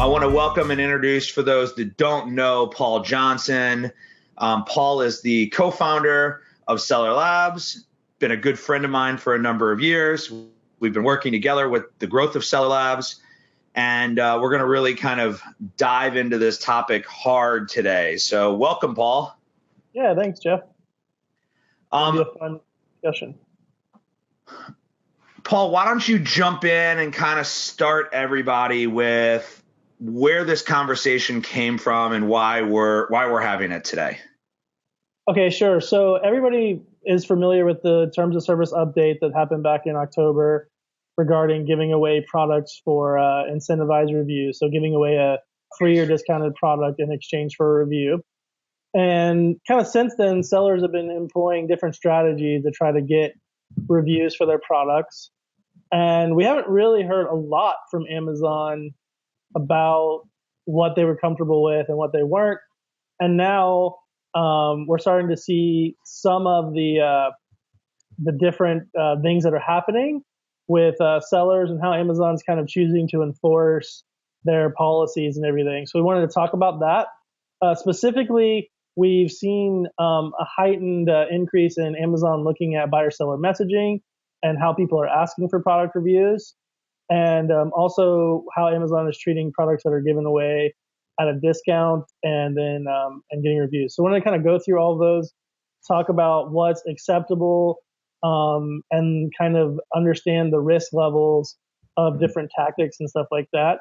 I want to welcome and introduce, for those that don't know, Paul Johnson. Paul is the co-founder of Seller Labs, been a good friend of mine for a number of years. We've been working together with the growth of Seller Labs, and we're going to really kind of dive into this topic hard today. So welcome, Paul. Yeah, thanks, Jeff. It'll be a fun discussion. Paul, why don't you jump in and kind of start everybody with where this conversation came from and why we're having it today. Okay, sure. So everybody is familiar with the terms of service update that happened back in October regarding giving away products for incentivized reviews. So giving away a free or discounted product in exchange for a review. And kind of since then, sellers have been employing different strategies to try to get reviews for their products. And we haven't really heard a lot from Amazon about what they were comfortable with and what they weren't. And now we're starting to see some of the different things that are happening with sellers and how Amazon's kind of choosing to enforce their policies and everything. So we wanted to talk about that. Specifically, we've seen a heightened increase in Amazon looking at buyer-seller messaging and how people are asking for product reviews, and also how Amazon is treating products that are given away at a discount and then and getting reviews. So I want to kind of go through all of those, talk about what's acceptable, and kind of understand the risk levels of different tactics and stuff like that,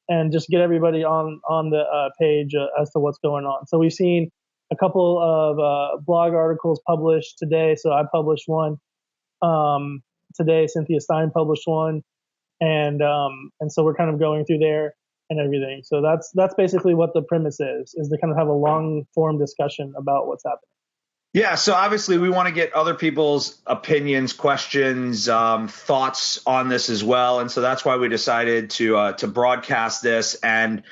and just get everybody on the page as to what's going on. So we've seen a couple of blog articles published today. So I published one today. Cynthia Stein published one, and so we're kind of going through there and everything. So that's basically what the premise is to kind of have a long form discussion about what's happening. Yeah, so obviously we want to get other people's opinions, questions, thoughts on this as well, and so that's why we decided to broadcast this. And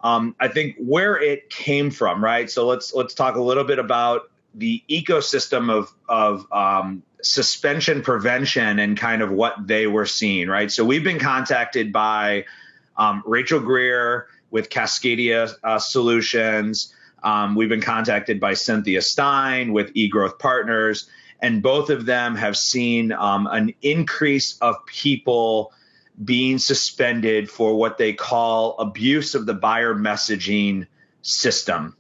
I think where it came from, right? So let's talk a little bit about the ecosystem of suspension prevention and kind of what they were seeing, right? So we've been contacted by Rachel Greer with Cascadia Solutions. We've been contacted by Cynthia Stein with eGrowth Partners, and both of them have seen an increase of people being suspended for what they call abuse of the buyer messaging system.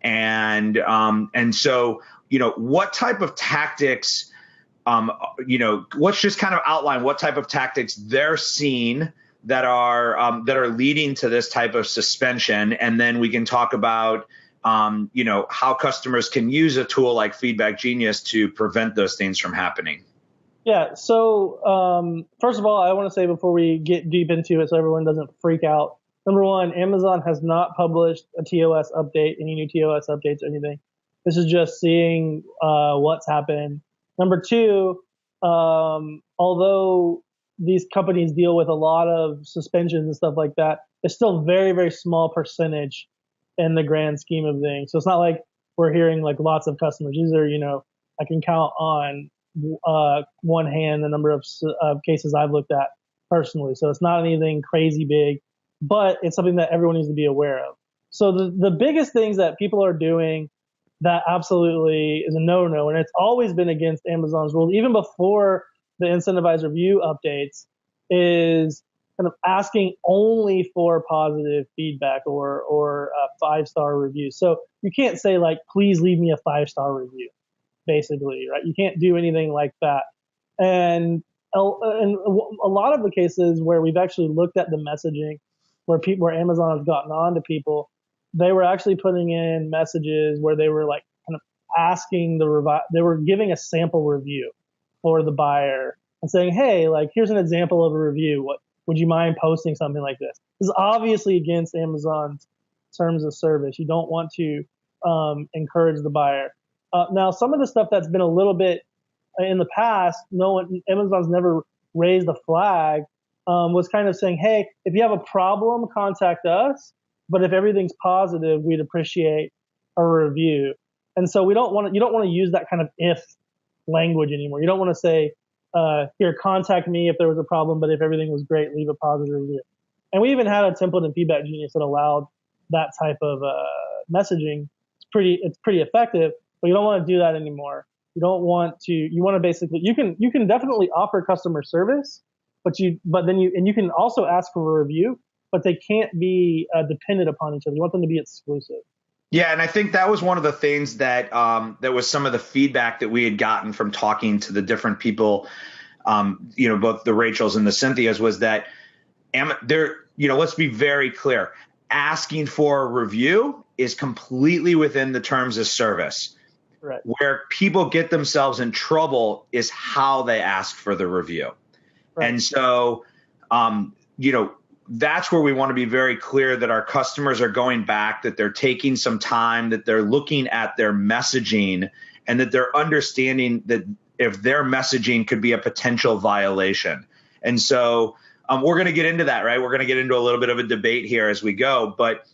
And so, what type of tactics, let's just kind of outline what type of tactics they're seeing that are leading to this type of suspension. And then we can talk about, how customers can use a tool like Feedback Genius to prevent those things from happening. Yeah. So first of all, I want to say before we get deep into it, so everyone doesn't freak out. Number one, Amazon has not published a TOS update, any new TOS updates or anything. This is just seeing what's happened. Number two, although these companies deal with a lot of suspensions and stuff like that, it's still very, very small percentage in the grand scheme of things. So it's not like we're hearing like lots of customers. These are, I can count on one hand the number of cases I've looked at personally. So it's not anything crazy big, but it's something that everyone needs to be aware of. So the biggest things that people are doing that absolutely is a no-no, and it's always been against Amazon's rules, even before the incentivized review updates, is kind of asking only for positive feedback or a 5-star review. So you can't say like, please leave me a 5-star review, basically, right? You can't do anything like that. And a lot of the cases where we've actually looked at the messaging, where Amazon has gotten on to people, they were actually putting in messages where they were like kind of asking they were giving a sample review for the buyer and saying, hey, like, here's an example of a review. Would you mind posting something like this? This is obviously against Amazon's terms of service. You don't want to encourage the buyer. Now, some of the stuff that's been a little bit in the past, Amazon's never raised a flag, was kind of saying, hey, if you have a problem, contact us. But if everything's positive, we'd appreciate a review. And so you don't want to use that kind of if language anymore. You don't want to say, here, contact me if there was a problem, but if everything was great, leave a positive review. And we even had a template in Feedback Genius that allowed that type of messaging. It's pretty effective, but you don't want to do that anymore. You don't want to. You want to basically you can definitely offer customer service, but you can also ask for a review, but they can't be dependent upon each other. You want them to be exclusive. Yeah, and I think that was one of the things that that was some of the feedback that we had gotten from talking to the different people, both the Rachels and the Cynthias, was that let's be very clear. Asking for a review is completely within the terms of service. Right. Where people get themselves in trouble is how they ask for the review. Right. And so, that's where we want to be very clear that our customers are going back, that they're taking some time, that they're looking at their messaging, and that they're understanding that if their messaging could be a potential violation. And so we're going to get into that, right? We're going to get into a little bit of a debate here as we go. But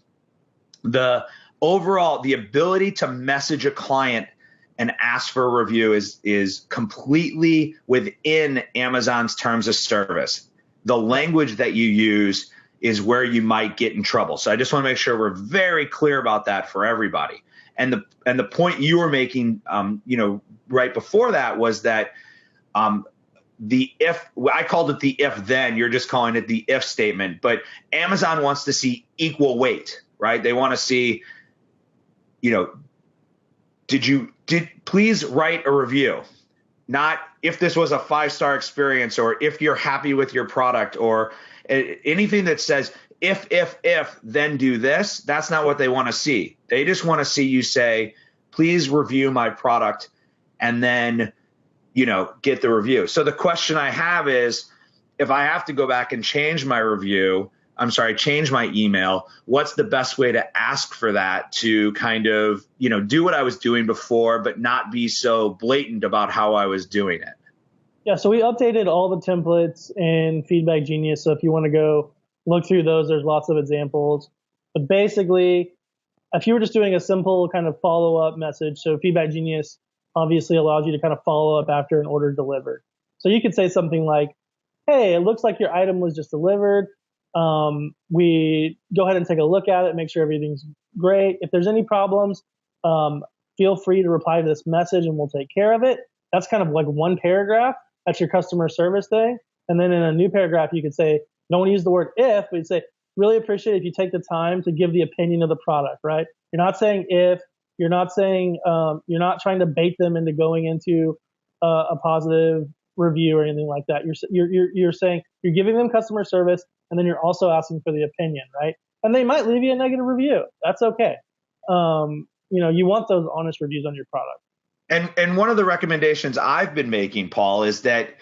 the ability to message a client and ask for a review is completely within Amazon's terms of service. The language that you use is where you might get in trouble. So I just want to make sure we're very clear about that for everybody. And the point you were making, right before that was that the if, I called it the if then, you're just calling it the if statement. But Amazon wants to see equal weight, right? They want to see, did please write a review. Not if this was a 5-star experience, or if you're happy with your product, or anything that says if, then do this. That's not what they want to see. They just want to see you say, please review my product, and then, get the review. So the question I have is, if I have to go back and change my email, what's the best way to ask for that to kind of, do what I was doing before, but not be so blatant about how I was doing it? Yeah, so we updated all the templates in Feedback Genius. So if you want to go look through those, there's lots of examples. But basically, if you were just doing a simple kind of follow-up message, so Feedback Genius obviously allows you to kind of follow up after an order delivered. So you could say something like, hey, it looks like your item was just delivered. We go ahead and take a look at it, make sure everything's great. If there's any problems, feel free to reply to this message and we'll take care of it. That's kind of like one paragraph. That's your customer service thing. And then in a new paragraph, you could say, don't use the word if, but you'd say, really appreciate if you take the time to give the opinion of the product, right? You're not saying if, you're not saying, you're not trying to bait them into going into a positive review or anything like that. You're saying you're giving them customer service, and then you're also asking for the opinion, right? And they might leave you a negative review. That's okay. You want those honest reviews on your product. And one of the recommendations I've been making, Paul, is that,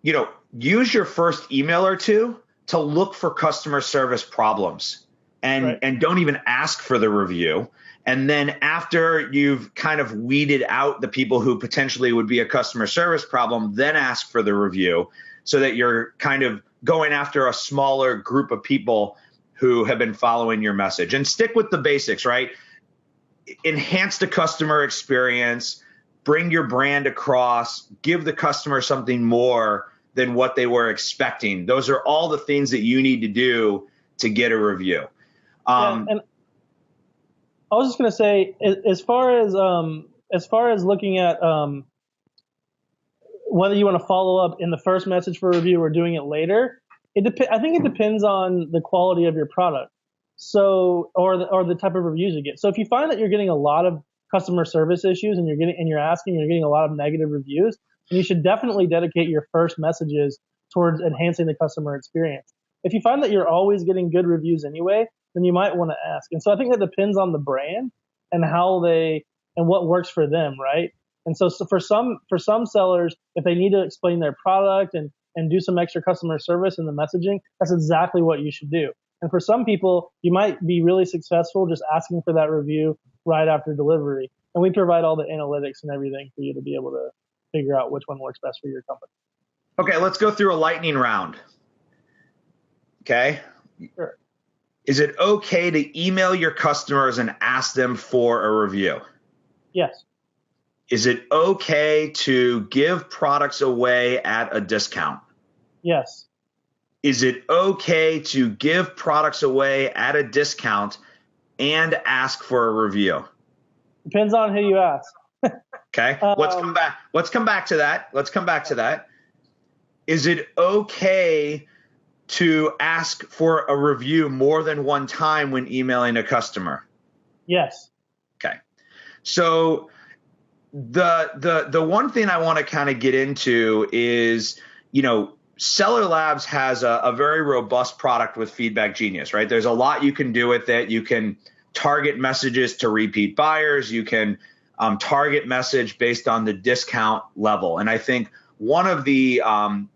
use your first email or two to look for customer service problems, and don't even ask for the review. And then after you've kind of weeded out the people who potentially would be a customer service problem, then ask for the review, so that you're kind of going after a smaller group of people who have been following your message. And stick with the basics, right? Enhance the customer experience, bring your brand across, give the customer something more than what they were expecting. Those are all the things that you need to do to get a review. And I was just going to say, as far as looking at whether you want to follow up in the first message for review or doing it later, I think it depends on the quality of your product. So, or the type of reviews you get. So if you find that you're getting a lot of customer service issues and you're getting a lot of negative reviews, then you should definitely dedicate your first messages towards enhancing the customer experience. If you find that you're always getting good reviews anyway, then you might want to ask. And so I think that depends on the brand and and what works for them, right? And so for some sellers, if they need to explain their product and do some extra customer service in the messaging, that's exactly what you should do. And for some people, you might be really successful just asking for that review right after delivery. And we provide all the analytics and everything for you to be able to figure out which one works best for your company. Okay, let's go through a lightning round. Okay? Sure. Is it okay to email your customers and ask them for a review? Yes. Is it okay to give products away at a discount? Yes. is it okay to give products away at a discount and ask for a review? Depends on who you ask. Okay, let's come back. Let's come back to that. Let's come back to that. Is it okay to ask for a review more than one time when emailing a customer? Yes. Okay. So the one thing I want to kind of get into is, Seller Labs has a very robust product with Feedback Genius, right? There's a lot you can do with it. You can target messages to repeat buyers. You can target message based on the discount level. And I think and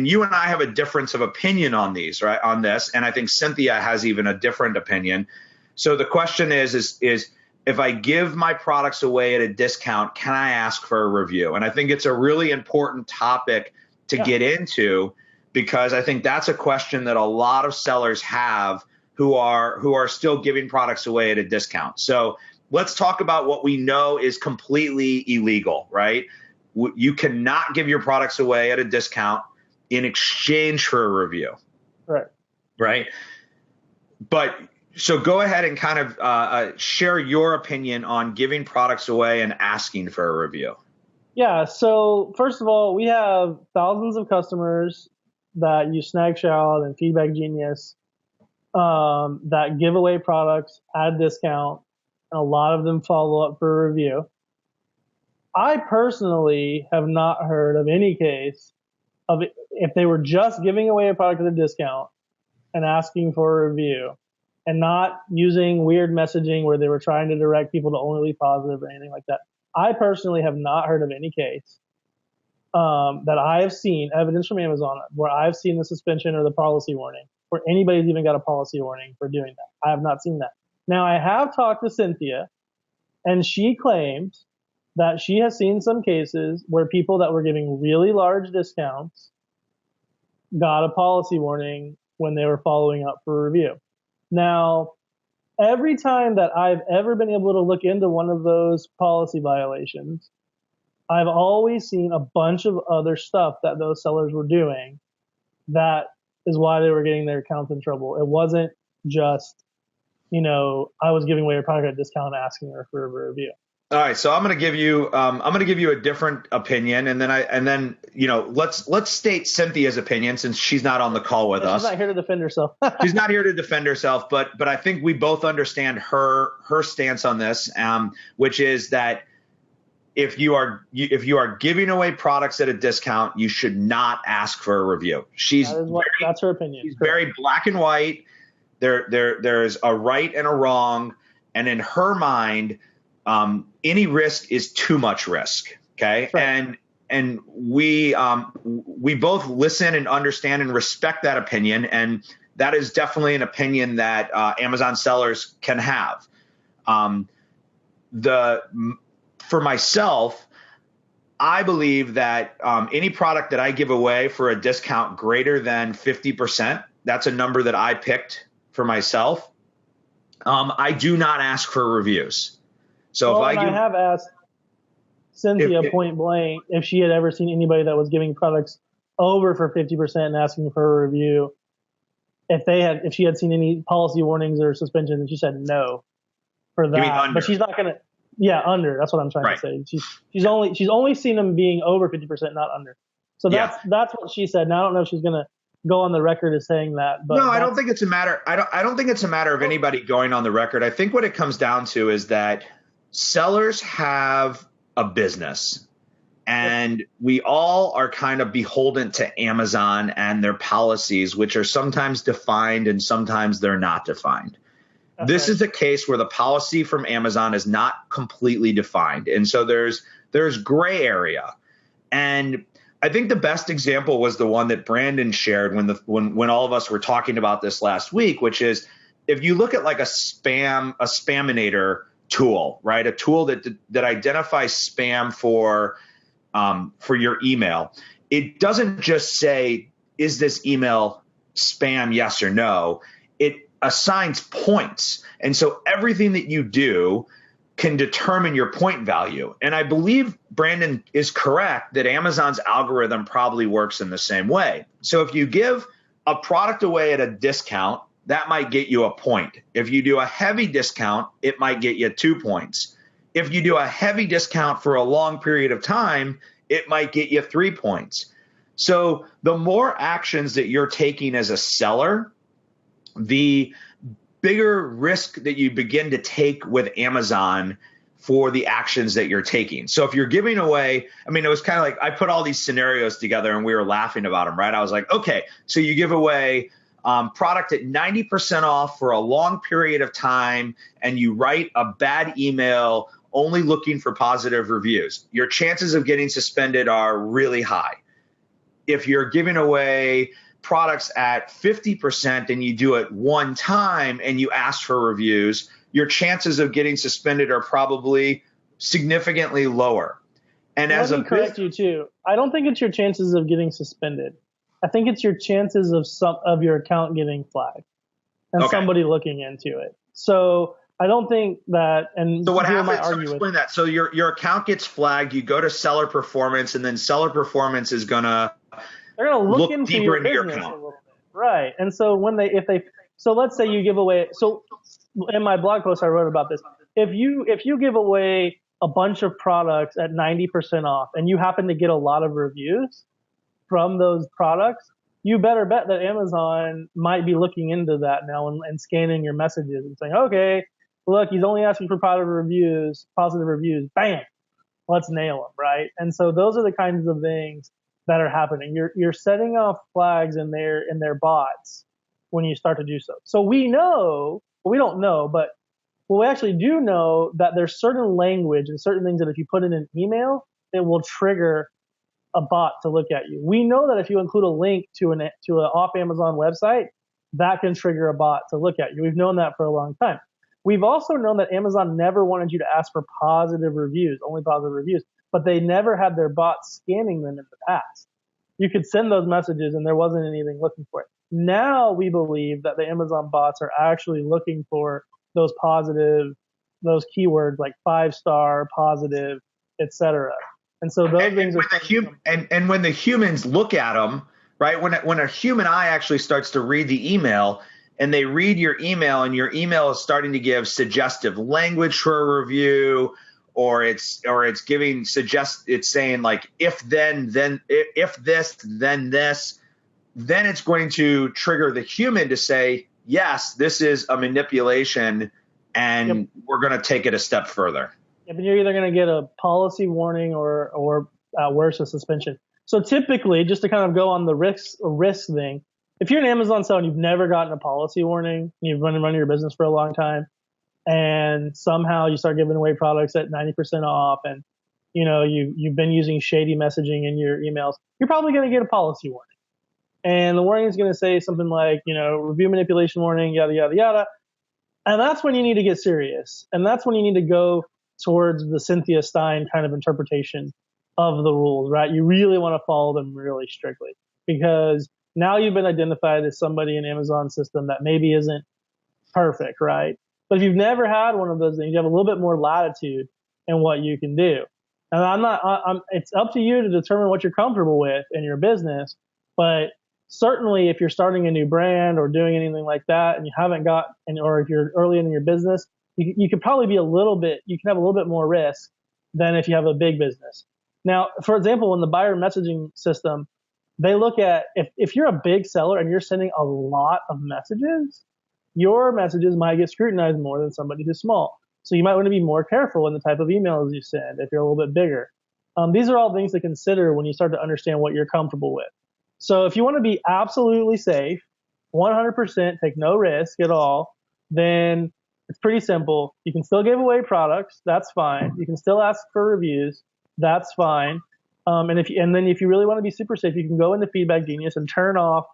you and I have a difference of opinion on these, right? On this. And I think Cynthia has even a different opinion. So the question is if I give my products away at a discount, can I ask for a review? And I think it's a really important topic to get into, because I think that's a question that a lot of sellers have who are still giving products away at a discount. So let's talk about what we know is completely illegal, right? You cannot give your products away at a discount in exchange for a review. Right. Right. But so go ahead and kind of share your opinion on giving products away and asking for a review. Yeah. So first of all, we have thousands of customers that use Snagshot and Feedback Genius that give away products at a discount. And a lot of them follow up for a review. I personally have not heard of any case of if they were just giving away a product at a discount and asking for a review and not using weird messaging where they were trying to direct people to only leave positive or anything like that. I personally have not heard of any case that I have seen evidence from Amazon where I've seen the suspension or the policy warning, where anybody's even got a policy warning for doing that. I have not seen that. Now, I have talked to Cynthia, and she claims that she has seen some cases where people that were giving really large discounts got a policy warning when they were following up for a review. Now, every time that I've ever been able to look into one of those policy violations, I've always seen a bunch of other stuff that those sellers were doing. That is why they were getting their accounts in trouble. It wasn't just, I was giving away a product at a discount asking her for a review. All right, so I'm going to give you a different opinion, and then let's state Cynthia's opinion since she's not on the call with us. She's not here to defend herself. She's not here to defend herself, but I think we both understand her stance on this, which is that if you are giving away products at a discount, you should not ask for a review. That's her opinion. She's very black and white. There's a right and a wrong, and in her mind, any risk is too much risk. Okay. Right. And we both listen and understand and respect that opinion. And that is definitely an opinion that Amazon sellers can have. For myself, I believe that any product that I give away for a discount greater than 50%, that's a number that I picked for myself. I do not ask for reviews. So I have asked Cynthia point blank if she had ever seen anybody that was giving products over for 50% and asking for a review, if she had seen any policy warnings or suspensions, and she said no for that. But she's not gonna. Yeah, under. That's what I'm trying to say. She's only seen them being over 50%, not under. So that's what she said. Now I don't know if she's gonna go on the record as saying that. But no, I don't think it's a matter. I don't think it's a matter of anybody going on the record. I think what it comes down to is that sellers have a business, and we all are kind of beholden to Amazon and their policies, which are sometimes defined and sometimes they're not defined. Okay. This is a case where the policy from Amazon is not completely defined. And so there's gray area. And I think the best example was the one that Brandon shared when all of us were talking about this last week, which is if you look at like a spaminator tool, right? A tool that identifies spam for your email. It doesn't just say, is this email spam, yes or no? It assigns points. And so everything that you do can determine your point value. And I believe Brandon is correct that Amazon's algorithm probably works in the same way. So if you give a product away at a discount, that might get you a point. If you do a heavy discount, it might get you 2 points. If you do a heavy discount for a long period of time, it might get you 3 points. So the more actions that you're taking as a seller, the bigger risk that you begin to take with Amazon for the actions that you're taking. So if you're giving away, I mean, it was kind of like I put all these scenarios together and we were laughing about them, right? I was like, okay, so you give away product at 90% off for a long period of time, and you write a bad email only looking for positive reviews. Your chances of getting suspended are really high. If you're giving away products at 50% and you do it one time and you ask for reviews, your chances of getting suspended are probably significantly lower. And Let me correct you too. I don't think it's your chances of getting suspended. I think it's your chances of your account getting flagged and somebody looking into it. So I don't think that. And so what happens? So explain that. So your account gets flagged. You go to seller performance, and then seller performance is gonna look into deeper into your your account, a little bit, right? And so so let's say you give away. So in my blog post, I wrote about this. If you give away a bunch of products at 90% off, and you happen to get a lot of reviews from those products, you better bet that Amazon might be looking into that now and scanning your messages and saying, okay, look, he's only asking for positive reviews. Bam, let's nail him, right? And so those are the kinds of things that are happening. You're setting off flags in their bots when you start to do so. So we don't know, but we actually do know that there's certain language and certain things that if you put in an email, it will trigger a bot to look at you. We know that if you include a link to an off Amazon website, that can trigger a bot to look at you. We've known that for a long time. We've also known that Amazon never wanted you to ask for positive reviews, only positive reviews, but they never had their bots scanning them in the past. You could send those messages and there wasn't anything looking for it. Now we believe that the Amazon bots are actually looking for those keywords like 5-star, positive, etc. And so those things and when the humans look at them, right? When a human eye actually starts to read the email and they read your email and your email is starting to give suggestive language for a review, or it's saying like if this, then this, then it's going to trigger the human to say, yes, this is a manipulation and we're going to take it a step further. Yeah, but you're either going to get a policy warning or worse, a suspension. So typically, just to kind of go on the risk thing, if you're an Amazon seller and you've never gotten a policy warning, you've run your business for a long time, and somehow you start giving away products at 90% off, and you've been using shady messaging in your emails, you're probably going to get a policy warning. And the warning is going to say something like, review manipulation warning, yada, yada, yada. And that's when you need to get serious. And that's when you need to go towards the Cynthia Stein kind of interpretation of the rules, right? You really want to follow them really strictly, because now you've been identified as somebody in Amazon system that maybe isn't perfect, right? But if you've never had one of those things, you have a little bit more latitude in what you can do. And it's up to you to determine what you're comfortable with in your business. But certainly if you're starting a new brand or doing anything like that and you haven't or if you're early in your business, you could probably you can have a little bit more risk than if you have a big business. Now, for example, in the buyer messaging system, they look at if you're a big seller and you're sending a lot of messages, your messages might get scrutinized more than somebody who's small. So you might want to be more careful in the type of emails you send if you're a little bit bigger. These are all things to consider when you start to understand what you're comfortable with. So if you want to be absolutely safe, 100%, take no risk at all, then it's pretty simple. You can still give away products. That's fine. You can still ask for reviews. That's fine. And then if you really want to be super safe, you can go into Feedback Genius and turn off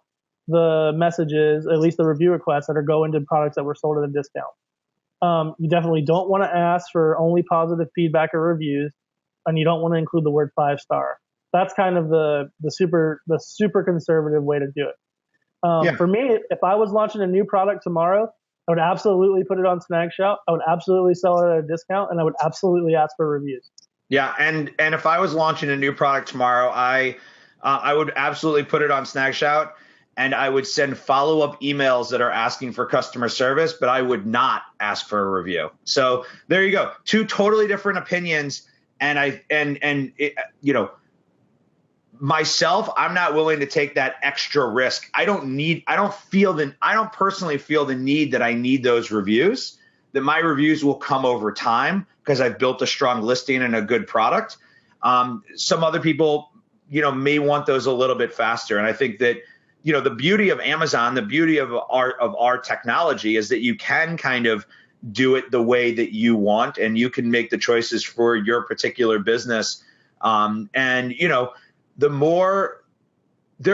the messages, at least the review requests that are going to products that were sold at a discount. You definitely don't want to ask for only positive feedback or reviews, and you don't want to include the word 5-star. That's kind of the super conservative way to do it. For me, if I was launching a new product tomorrow, I would absolutely put it on Snag Shop. I would absolutely sell it at a discount, and I would absolutely ask for reviews. Yeah, and if I was launching a new product tomorrow, I would absolutely put it on Snag Shop. and I would send follow-up emails that are asking for customer service, but I would not ask for a review. So there you go. Two totally different opinions. And myself, I'm not willing to take that extra risk. I don't personally feel the need that I need those reviews, that my reviews will come over time because I've built a strong listing and a good product. Some other people, may want those a little bit faster. And I think that, the beauty of Amazon, the beauty of our technology is that you can kind of do it the way that you want, and you can make the choices for your particular business. And the more and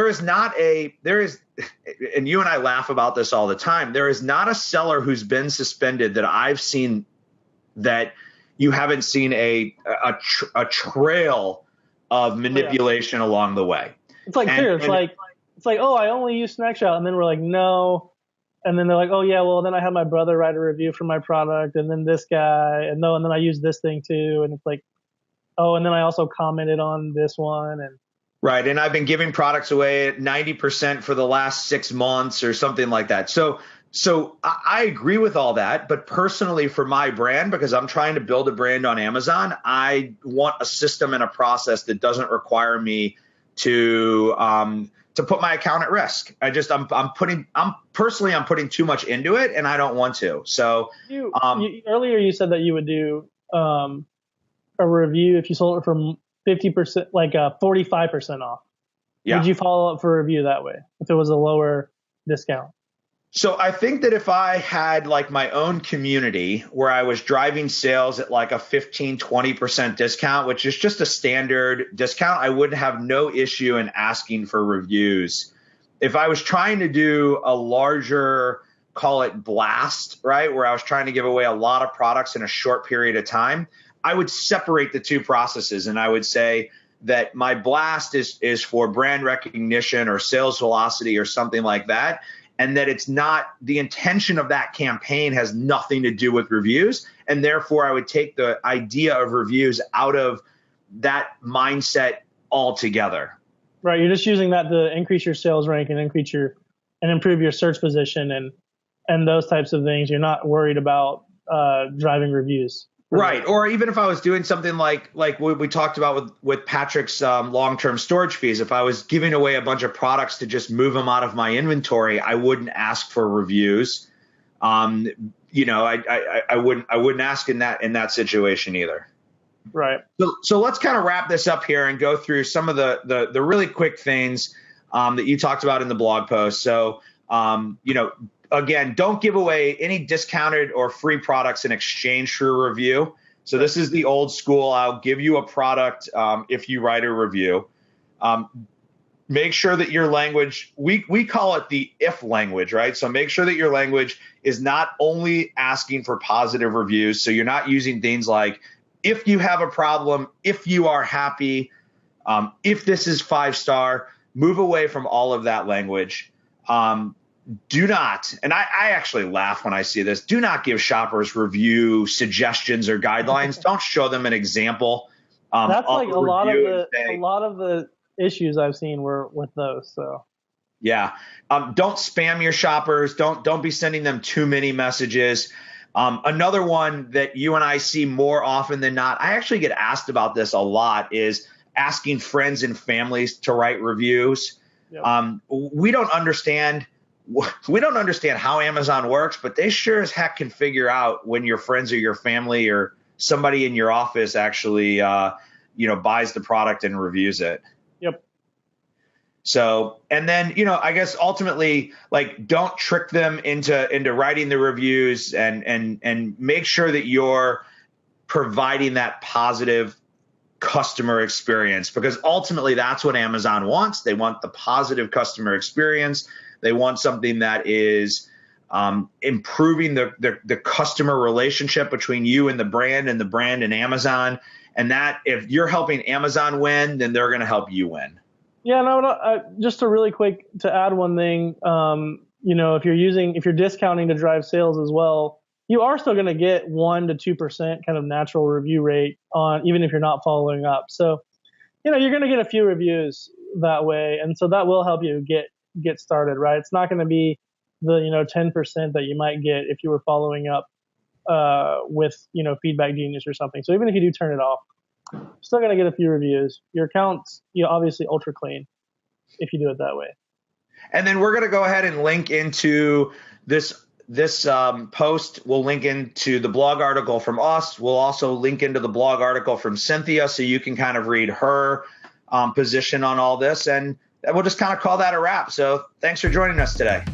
you and I laugh about this all the time, there is not a seller who's been suspended that I've seen that you haven't seen a trail of manipulation along the way. It's like clear. It's like, oh, I only use Snapchat. And then we're like, no. And then they're like, oh, yeah, well, then I had my brother write a review for my product. And then this guy. And then I use this thing too. And it's like, oh, and then I also commented on this one. And right. And I've been giving products away at 90% for the last 6 months or something like that. So I agree with all that. But personally, for my brand, because I'm trying to build a brand on Amazon, I want a system and a process that doesn't require me to put my account at risk. I'm putting too much into it, and I don't want to. So earlier you said that you would do a review if you sold it for 50%, like 45% off. Yeah. Would you follow up for a review that way if it was a lower discount? So I think that if I had like my own community where I was driving sales at like a 15, 20% discount, which is just a standard discount, I would have no issue in asking for reviews. If I was trying to do a larger, call it blast, right, where I was trying to give away a lot of products in a short period of time, I would separate the two processes. And I would say that my blast is for brand recognition or sales velocity or something like that. And that it's not, the intention of that campaign has nothing to do with reviews. And therefore, I would take the idea of reviews out of that mindset altogether. Right. You're just using that to increase your sales rank and improve your search position and those types of things. You're not worried about driving reviews. Right. Or even if I was doing something like what we talked about with Patrick's long-term storage fees, if I was giving away a bunch of products to just move them out of my inventory, I wouldn't ask for reviews. I wouldn't ask in that situation either. Right. So let's kind of wrap this up here and go through some of the really quick things that you talked about in the blog post. So, again, don't give away any discounted or free products in exchange for a review. So this is the old school. I'll give you a product if you write a review. Make sure that your language, we call it the if language, right? So make sure that your language is not only asking for positive reviews. So you're not using things like, if you have a problem, if you are happy, if this is 5-star, move away from all of that language. Do not, and I actually laugh when I see this, do not give shoppers review suggestions or guidelines. Don't show them an example. That's like a lot of the issues I've seen were with those. So yeah. Don't spam your shoppers. Don't be sending them too many messages. Another one that you and I see more often than not, I actually get asked about this a lot, is asking friends and families to write reviews. Yep. We don't understand how Amazon works, but they sure as heck can figure out when your friends or your family or somebody in your office actually, buys the product and reviews it. Yep. So, and then, I guess ultimately, like, don't trick them into writing the reviews, and make sure that you're providing that positive customer experience, because ultimately that's what Amazon wants. They want the positive customer experience. They want something that is improving the customer relationship between you and the brand and Amazon. And that, if you're helping Amazon win, then they're going to help you win. Yeah, no, just to really quick to add one thing, if you're discounting to drive sales as well, you are still going to get 1 to 2% kind of natural review rate on, even if you're not following up. So, you're going to get a few reviews that way. And so that will help you get get started, right? It's not going to be the 10% that you might get if you were following up with Feedback Genius or something. So even if you do turn it off, you're still going to get a few reviews. Your account's obviously ultra clean if you do it that way. And then we're going to go ahead and link into this post. We'll link into the blog article from us. We'll also link into the blog article from Cynthia, so you can kind of read her position on all this. And we'll just kind of call that a wrap. So thanks for joining us today.